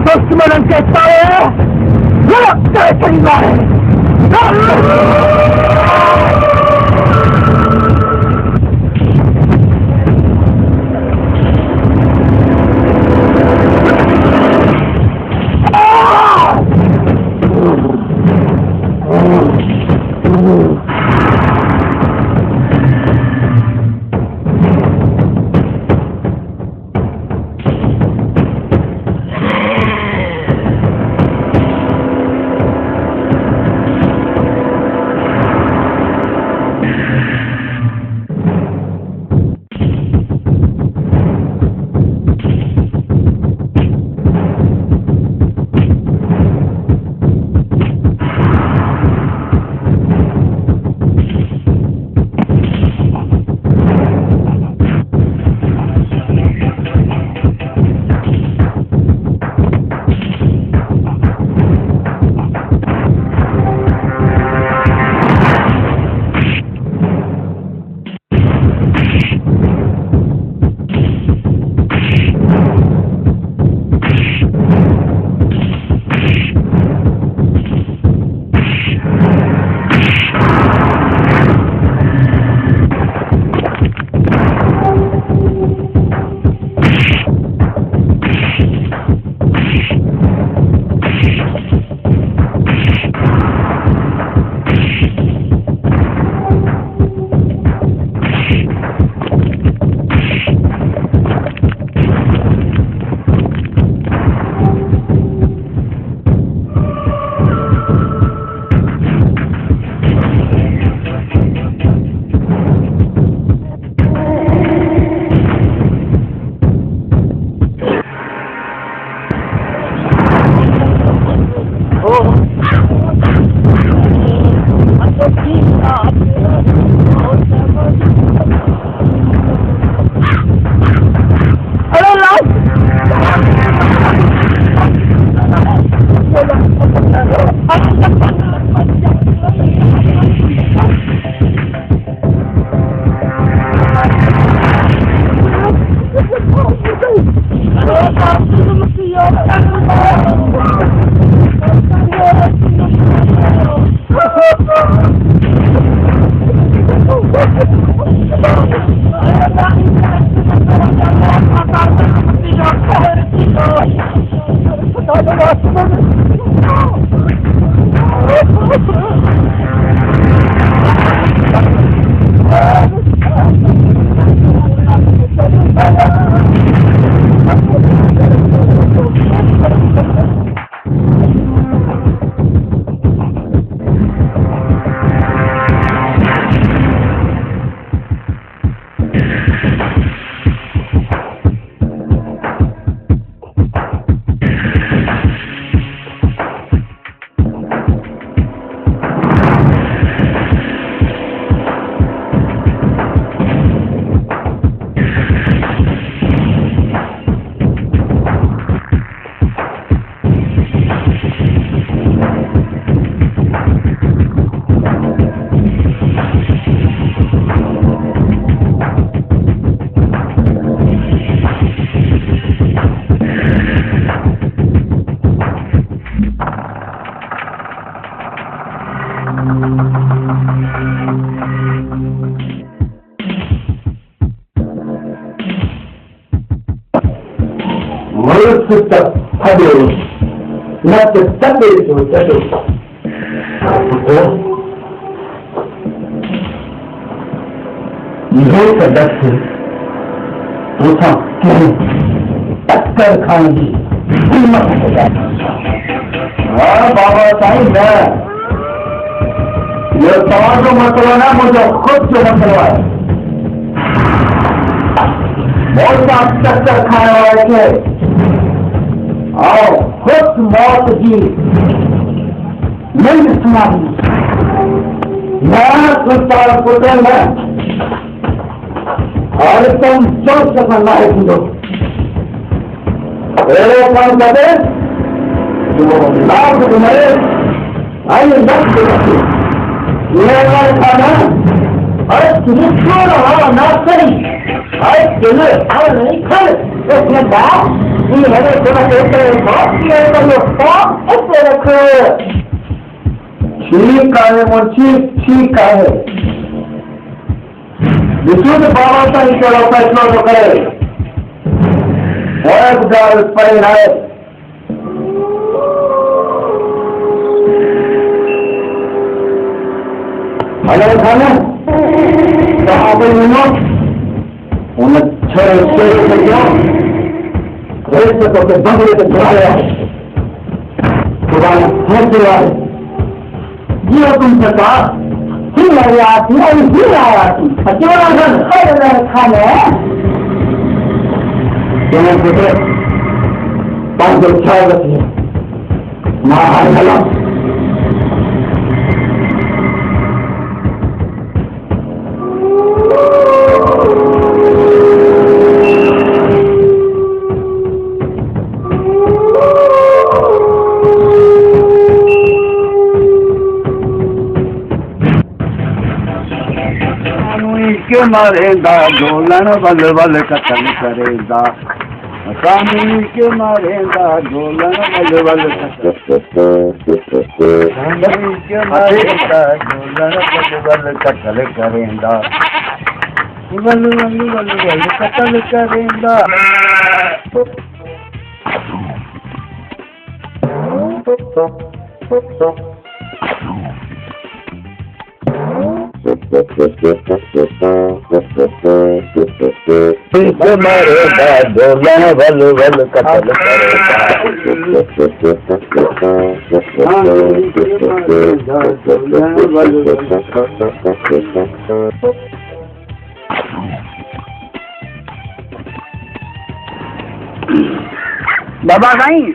दुश्मन के सारे लड़ते चली मारे टक्कर खाएंगी बाबा साईं मैं ये तव्हांजो मसलो न मुझे खुद जो मसलो है बहुत टक्कर खाने वाले थे और खुद मौत की नहीं सुनाई मैं सुल्तान पुत्र में और तुम सोच सकना है कि कौन करे लाभ तुम्हारे आई लक्ष्य ये खाना अरे तुम्हें क्यों रहा ना सही अरे तुम्हें नहीं खा उसमें बाप जी मैंने थोड़ा देर किया ऐसे रखो ठीक है मुर्ची ठीक है विशुद्ध बाबा का ही चलो फैसला तो करे बहुत गाल पड़े है हेलो खाना कहाँ पे मिलो उन छह से गया ऐसे तो के बंगले के चलाया तुम्हारा है चला जी तुम सरकार ही आया थी और ही आया थी अकेला घर खा खाने तुम्हें बेटे 506 रखिए माँ हाल चला के मारेगा ढोलन बल बल कतल करेगा कानूनी के मारेगा ढोलन बल बल कानूनी के मारेगा ढोलन बल बल कतल करेगा बल बल बल बल कतल करेगा मारेगा ढोलन बल बल कतल बाबा साईं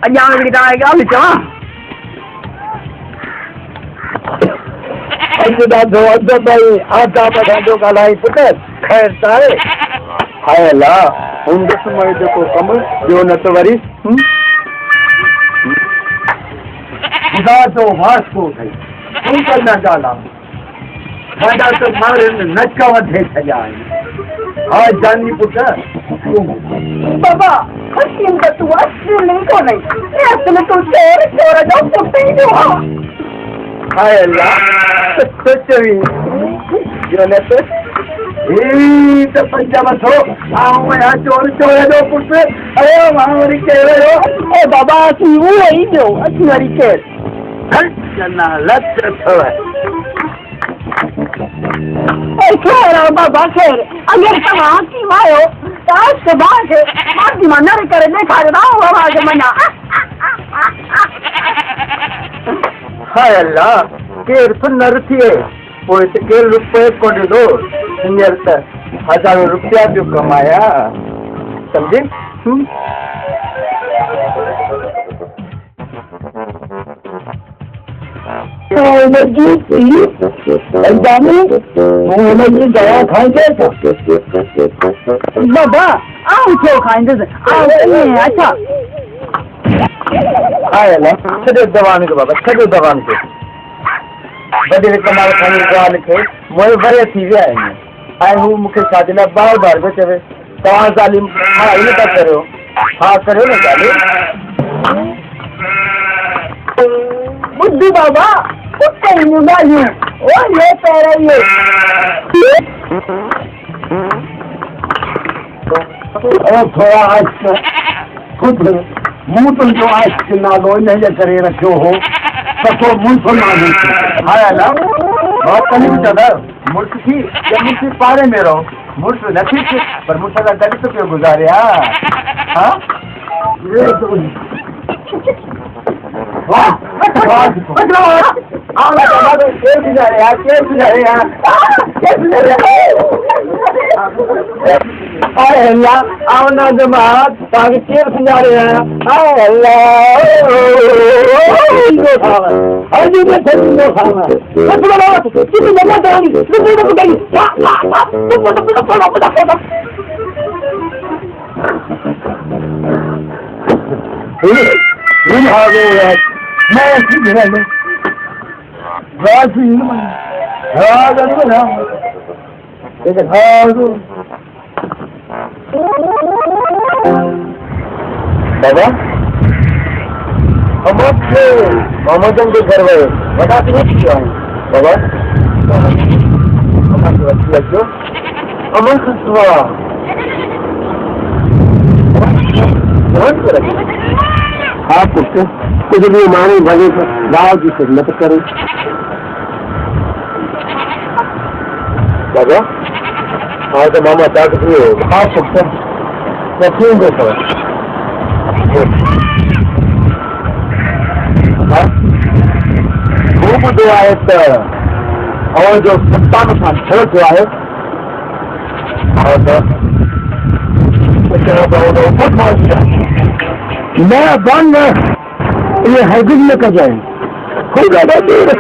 अॼु हिकिड़ी आएगा विचवा ॾाढो अधु भई आधा ॿ ॻाल्हाई पुटु ख़ैर त आहे हाय अल्लाह हूंदसि मैं जेको कमु ॿियो न त वरी ख़ुदा जो वास्तो अथई तूं त न ॻाल्हाए साढा त माण्हुनि नच वधे छॾिया आहिनि हा जानी पुटु बाबा हसीन त तूं असली कोन्हे असुल तूं चोर चोर जो पुटु ई जो आहे हाय अल्लाह सोचवी जो न तो ई तो पंजाब थो आऊं या चोर चोर जो पुट अरे मां वरी केरो ओ बाबा सी वो ही जो अची वरी के चना लत थो ए खैर बाबा खैर अगर तव्हां की वायो ताज के बाद मां मन करे देखा रहा हूं आवाज मना हाय अल्लाह केर सुनर थिए पोइ त केर रुपए को ॾिनो हींअर त हज़ारों रुपया पियो कमाया सम्झी दवा खाईंदे बाबा आऊं छो खाईंदुसि अच्छा हाय अल्लाह छॾियो दवान खे बाबा छॾियो दवान खे वॾे कमाल खणी दवान खे मोए भरे थी विया आहिनि ऐं हू मूंखे छाजे लाइ बार बार पियो चवे तव्हां ज़ालिम हा इन था करियो हा करियो न ज़ालिम ॿुध बाबा उते ॻाल्हियूं ओ ये पहिरियों इहो थोरा ख़ुदि मूं तुंहिंजो आशिक़ नालो इन जे करे रखियो हो त को मुंहिंजो नालो हाय अल्लाह मां कल्ह बि चवंदा मुड़ुस थी या मुड़ुस पाड़े में रहो मुड़ुस न थी पर मुड़ुस सां गॾु त पियो गुज़ारे हा हाय अल्लाह आवना जमात तव्हांखे केरु सुञाणे हाय बाबा हम मोहम्मदन के घर में बता नहीं क्यों बाबा अमर खसवा हाँ पुत्र कुछ भी माने भले गाँव की खिदमत करो बाबा हाँ तो मामा ताकत हुए हाँ पुत्र क्यों देखो खूब जो आहे त और जो सत्ता में छड़ जो आहे मैं बंद ये हरगिज में कर जाए खुदा देर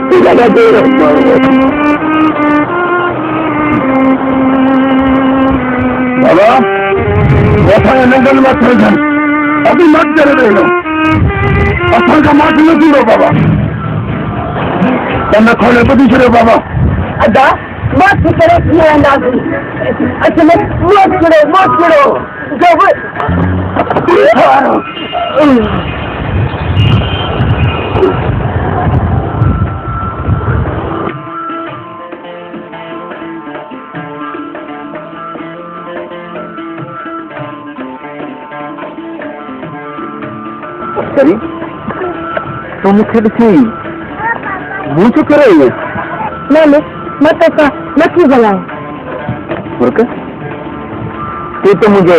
खुदा देर बाबा ऐसा नंगल मत हो अभी मत कर रहे लो असल का माथ न छुड़ो बाबा तन्ना खोले तो भी छुड़ो बाबा अदा मत करे किया नाज़ी अच्छा मत छुड़ो जब करी तो मुझे ॾिसी मुंह छो करे न मत का नथी ॻाल्हाए मुर्ख तू तो मुझे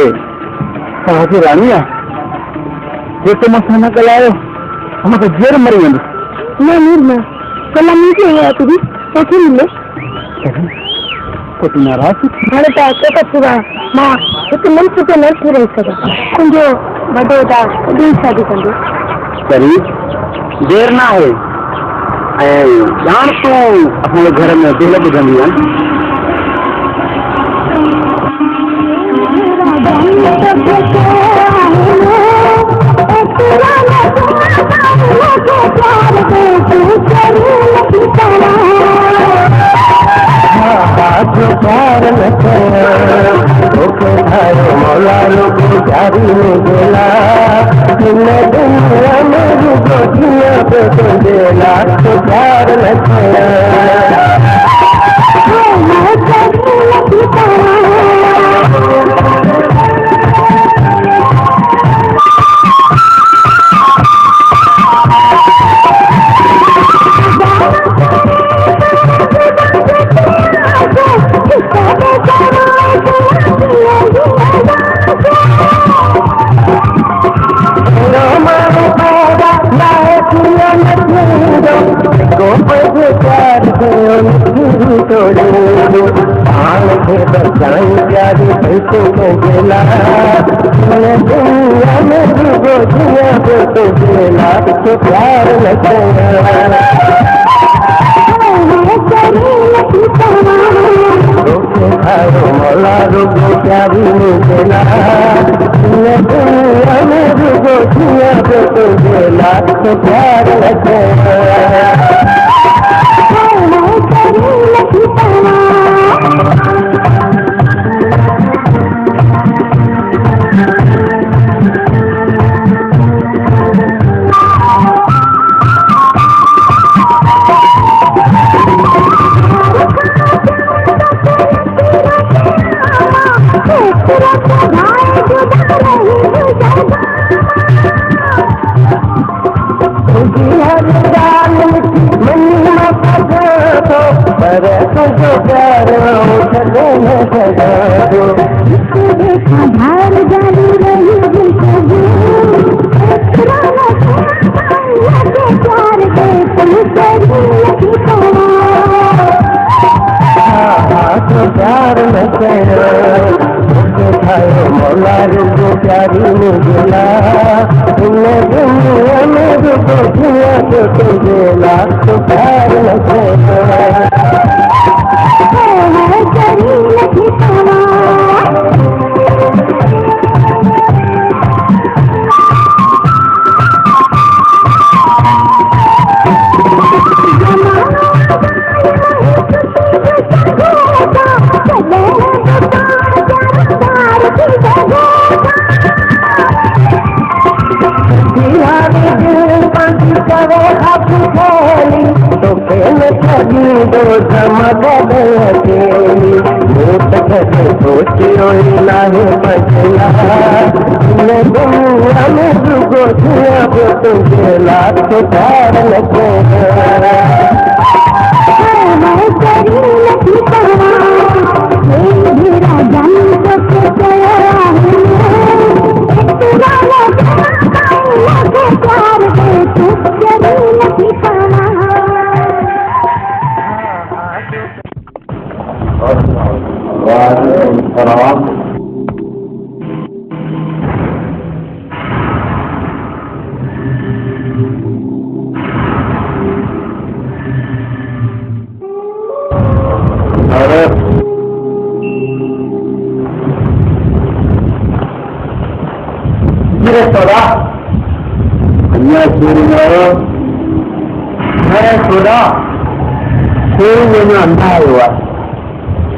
साहसी रानी आहे जे तो मूंसां न ॻाल्हायो मूंखे ज़ेर मरी वेंदो न कल्ह मुंहिंजी आया तुंहिंजी सोची मिले पोइ तूं नाराज़ हाणे त अचो त पूरा मां हिकु मिंट ते न थी रही सघां तुंहिंजो वॾो त ॿी शादी कंदो करी देर ना है जान तू अपने घर में दिल ॿुधंदी आहे मौला रुको जारी में गेला दुनिया में रुको दुनिया पे तो देला तो प्यार प्यारी पैसों के गेला दुनिया में रुको दुनिया पे तो देला तो प्यार मौला रुको प्यारी में गेला दुनिया में रुको दुनिया पे तो देला तो प्यार मौला रुको प्यारी में गेला दुनिया में रुको दुनिया पे तो देला तो प्यार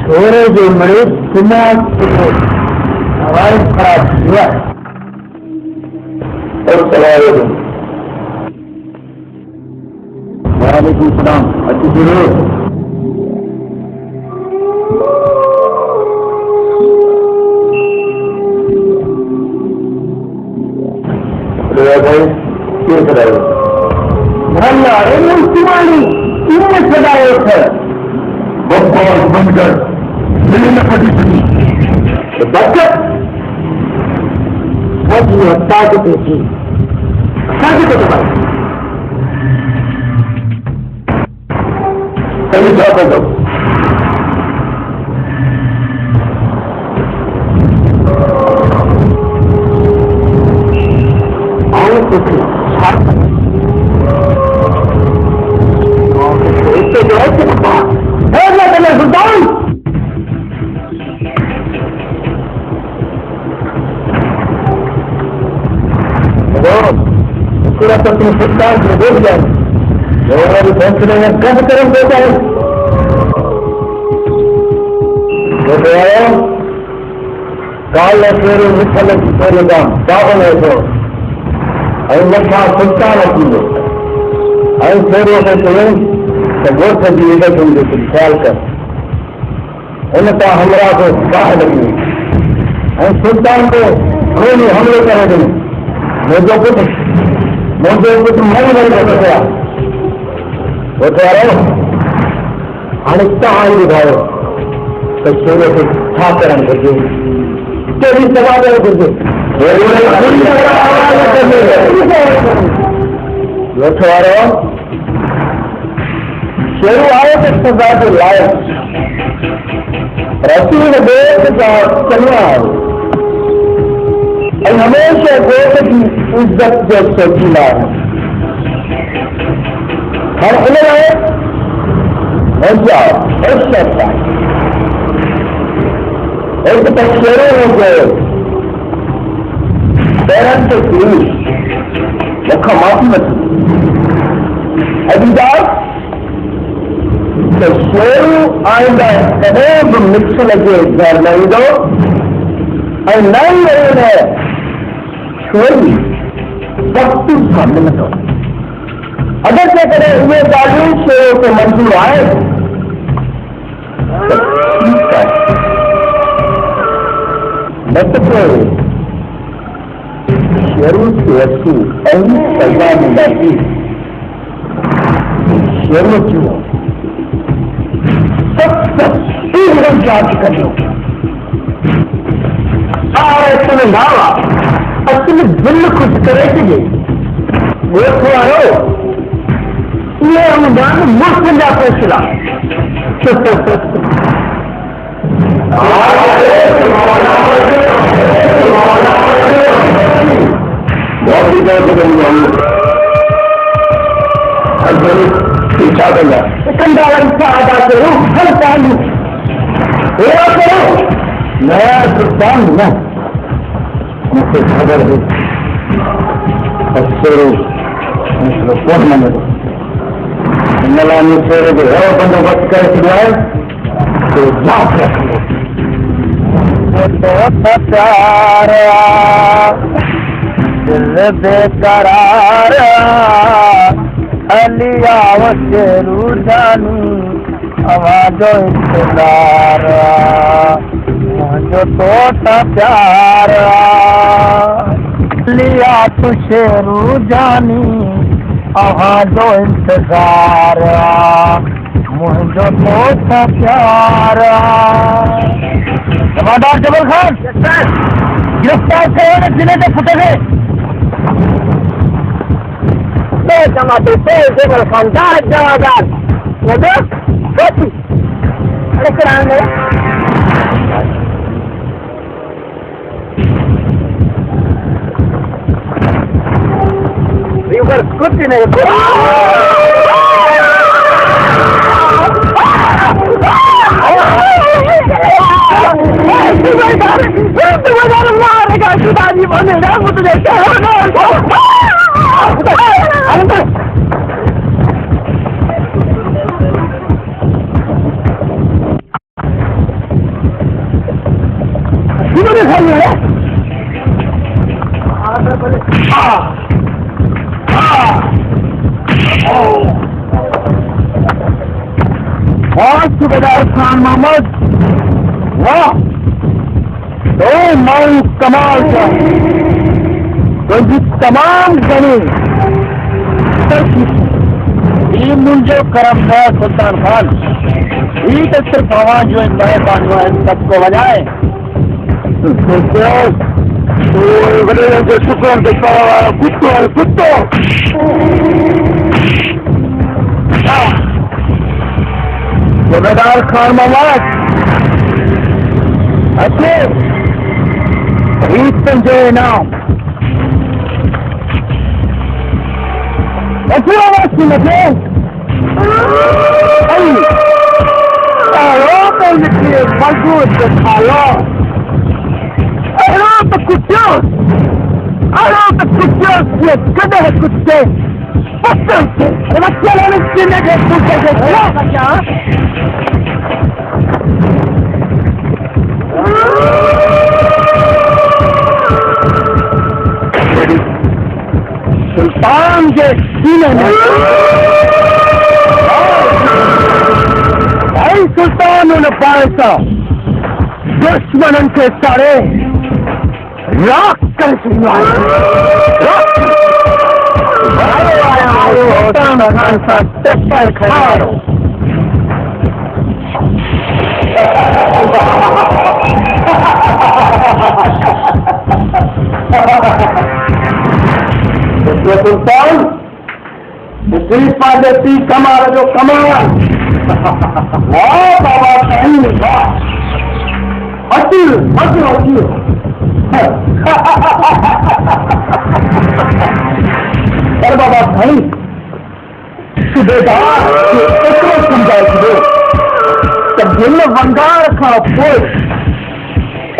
छोरे जो मरे दिमाग हवाई खराब हुआ वालेकुम सलाम अच्छी जरूर भाई क्यों कराए भला तुम्हारी इनमें सदाए थे बकवास बंद कर दिल्ली में फटी थी बच्चत ताकत थी ताकत भाई कभी क्या कर दो तो तुम सुल्तान से देख जाए और फैसले में कब तरफ देता है काल फेर मिठल फेरे काम पागल है तो मथा सुल्तान अची फेरो खे चवे तो गोठ जी इधर तुमसे ख्याल कर उन तां हमरा को बाहि लगी सुल्तान को हमले करे ॾिनो मुंहिंजो पुटु मरी मरी वेठो पिया वेठो वारो हाणे तव्हां ई ॿुधायो त शेर खे छा करणु घुरिजे कहिड़ी सलाह ॾियणु घुरिजे वेठो वारो शेरू आहे त सज़ा जो लाइक़ु रसूल देश जा चङा आहे ऐं हमेशह देश जी इज़त जो सोचींदा आहिनि हाणे इन लाइ मुंहिंजा इज़त आहे हिकु त शेरू हुजे पेरनि ते पीउ मूंखां माफ़ी वठी अजीदार त शेरू आईंदा कॾहिं बि मिक्सल जे घर न ईंदो ऐं न ई छोरी वक़्तु सां मिलंदो अगरि जेकॾहिं उहे ॻाल्हियूं शेरू खे मंज़ूर आहे त ठीकु आहे न त पोइ शेरू खे अची अहिड़ी सज़ा मिलंदी शेरू जो जांच करियो सारे नावा असली दिल खुश करे छॾे ॻोठ वारो इहे अनुदान मुफ़्त जा फ़ैसिला नया सुल्तान न मुझे खबर है कोन मञे हिन लाइ मूं शेर जो अहिड़ो बंदोबस्तु करे छॾियो आहे जो यादि रखंदो दिल बेकरार अलिया शेरू जानी आवाजो इंतजार जो तोता प्यार लिया तू शेरू जानी आवाजो इंतजार मुझो तोता प्यार। जमादार जबल खान गिरफ्तार थे जिले से फटे थे। जमाते थे जबल खान जमादार अरे कराने कुछ नहीं मारेगा सुधाजी बनेगा मुझे सूबेदार खान मोहम्मद वाह तो माऊ कमाल का तो तमाम जमीन ये मुझे करम है सुल्तान खान ये तो सिर्फ आवाज जो नए बानवा है सबको बजाए कुत्तो कुत्तो सूबेदार खान मोहम्मद अच्छे संजय नाम अच्छी आवाज सुनते मजबूत खालो तो कुछ ये कदे है कुत्ते पत्थर से बच्चे लोग सीने के कुत्ते से क्या बच्चा सुल्तान के सीने में भाई सुल्तान ने पैसा दुश्मन के सारे राख कर सुल्तान पाती कमाल जो कमाल वाह बाबा कहीं अति अति अति अरे बाबा भाई सूबेदार समझाए दो जब दिल में भंडार खा कोई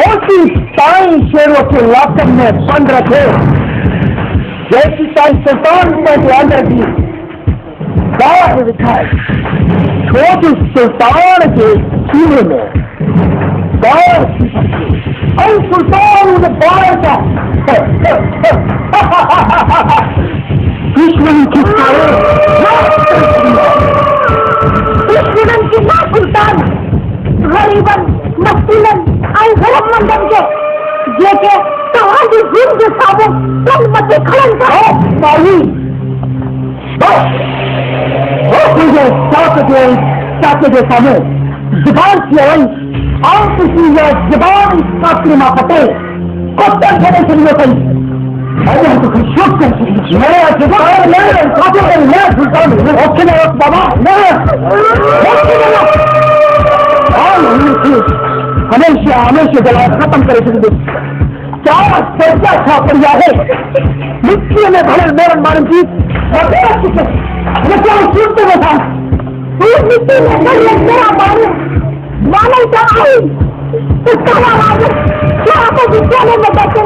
ऐसी ताई शेरों के लाकम में बंद रखे जैसी ताई सुल्तान में अंदर की दाग दिखाए छोटी सुल्तान के सीने में दाग सुल्तान उन्हें बाहर का दुश्मन की दुश्मन की ना सुल्तान गरीबन मस्तीलन आई गरम मंदन के जेके तुम्हारी जिंद साबो तन मते खलन का माली मुझे साथ के सामने जुबान की आई और किसी ने जुबान काफी माँ पते कुत्ते खड़े सुनने कहीं अरे तो कुछ शुभ कर मैं जुबान मैं काफी कर मैं सुल्तान ओके ना बाबा मैं हमेशा हमेशा जला खत्म करे सुन क्या सोचा था पड़िया है मिट्टी में भरे मेरे मारन की क्या सुनते हुए था मिट्टी में मेरा मानव का आई उसका आवाज क्या आपको विद्यालय में बैठे